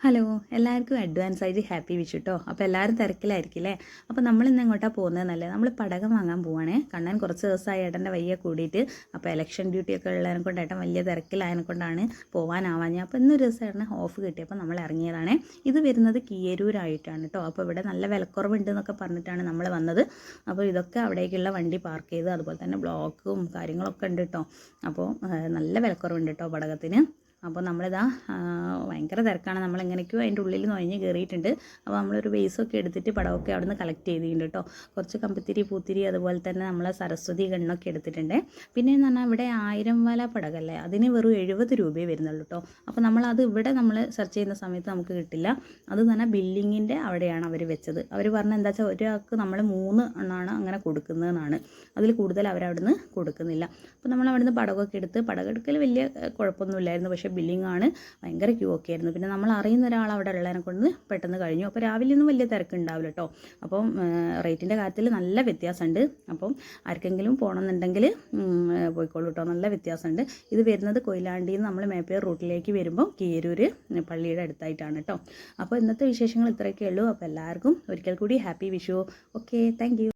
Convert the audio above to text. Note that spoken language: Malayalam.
ഹലോ എല്ലാവർക്കും അഡ്വാൻസ് ആയിട്ട് ഹാപ്പി വിഷു കേട്ടോ. അപ്പോൾ എല്ലാവരും തിരക്കിലായിരിക്കില്ലേ. അപ്പോൾ നമ്മളിന്ന് എങ്ങോട്ടാണ് പോകുന്നതെന്നല്ലേ, നമ്മൾ പടകം വാങ്ങാൻ പോവുകയാണേ. കണ്ണൻ കുറച്ച് ദിവസമായി ഏട്ടൻ്റെ വയ്യ കൂടിയിട്ട്, അപ്പോൾ ഇലക്ഷൻ ഡ്യൂട്ടിയൊക്കെ ഉള്ളതിനെ കൊണ്ട് ഏട്ടൻ വലിയ തിരക്കിലായതിനെ കൊണ്ടാണ് പോകാനാവാഞ്ഞത്. അപ്പോൾ ഇന്നൊരു ദിവസം ഏട്ടന് ഓഫ് കിട്ടിയപ്പോൾ നമ്മൾ ഇറങ്ങിയതാണേ. ഇത് വരുന്നത് കീയരൂരായിട്ടാണ് കേട്ടോ. അപ്പോൾ ഇവിടെ നല്ല വിലക്കുറവുണ്ട് എന്നൊക്കെ പറഞ്ഞിട്ടാണ് നമ്മൾ വന്നത്. അപ്പോൾ ഇതൊക്കെ അവിടേക്കുള്ള വണ്ടി പാർക്ക് ചെയ്ത്, അതുപോലെ തന്നെ ബ്ലോക്കും കാര്യങ്ങളൊക്കെ ഉണ്ട് കേട്ടോ. അപ്പോൾ നല്ല വിലക്കുറവുണ്ട് കേട്ടോ പടകത്തിന്. അപ്പോൾ നമ്മളിതാ ഭയങ്കര തിരക്കാണ്, നമ്മളെങ്ങനെയൊക്കെയോ അതിൻ്റെ ഉള്ളിൽ നുഴഞ്ഞ് കയറിയിട്ടുണ്ട്. അപ്പോൾ നമ്മളൊരു ബേസൊക്കെ എടുത്തിട്ട് പടമൊക്കെ അവിടെ നിന്ന് കളക്ട് ചെയ്തിട്ടുണ്ട് കേട്ടോ. കുറച്ച് കമ്പിത്തിരി പൂത്തിരി അതുപോലെ തന്നെ നമ്മളെ സരസ്വതി ഗണ്ണൊക്കെ എടുത്തിട്ടുണ്ട്. പിന്നെ എന്ന് പറഞ്ഞാൽ ഇവിടെ 1000 വല പടകല്ലേ, അതിന് വെറും 70 രൂപയെ വരുന്നുള്ളൂ കേട്ടോ. അപ്പോൾ നമ്മളത് ഇവിടെ നമ്മൾ സെർച്ച് ചെയ്യുന്ന സമയത്ത് നമുക്ക് കിട്ടില്ല. അത് തന്നെ ബില്ലിങ്ങിൻ്റെ അവിടെയാണ് അവർ വെച്ചത്. അവർ പറഞ്ഞത് എന്താ വെച്ചാൽ ഒരാൾക്ക് നമ്മൾ 3 എണ്ണമാണ് അങ്ങനെ കൊടുക്കുന്നതെന്നാണ്, അതിൽ കൂടുതൽ അവരവിടുന്ന് കൊടുക്കുന്നില്ല. അപ്പോൾ നമ്മൾ അവിടുന്ന് പടകമൊക്കെ എടുത്ത്, പടകം എടുക്കൽ വലിയ കുഴപ്പമൊന്നുമില്ലായിരുന്നു, പക്ഷേ ബില്ലിംഗ് ആണ് ഭയങ്കര ക്യൂ ഒക്കെ ആയിരുന്നു. പിന്നെ നമ്മൾ അറിയുന്ന ഒരാൾ അവിടെ ഉള്ളതിനെ കൊണ്ട് പെട്ടെന്ന് കഴിഞ്ഞു. അപ്പോൾ രാവിലെ ഒന്നും വലിയ തിരക്കുണ്ടാവില്ല കേട്ടോ. അപ്പം റേറ്റിൻ്റെ കാര്യത്തിൽ നല്ല വ്യത്യാസമുണ്ട്. അപ്പം ആർക്കെങ്കിലും പോകണമെന്നുണ്ടെങ്കിൽ പോയിക്കോളൂ കേട്ടോ, നല്ല വ്യത്യാസമുണ്ട്. ഇത് വരുന്നത് കൊയിലാണ്ടിയിൽ നിന്ന് നമ്മൾ മേപ്പേർ റൂട്ടിലേക്ക് വരുമ്പോൾ കീരൂർ പള്ളിയുടെ അടുത്തായിട്ടാണ് കേട്ടോ. അപ്പോൾ ഇന്നത്തെ വിശേഷങ്ങൾ ഇത്രയൊക്കെ ഉള്ളൂ. അപ്പോൾ എല്ലാവർക്കും ഒരിക്കൽ കൂടി happy Vishu. Okay, thank you.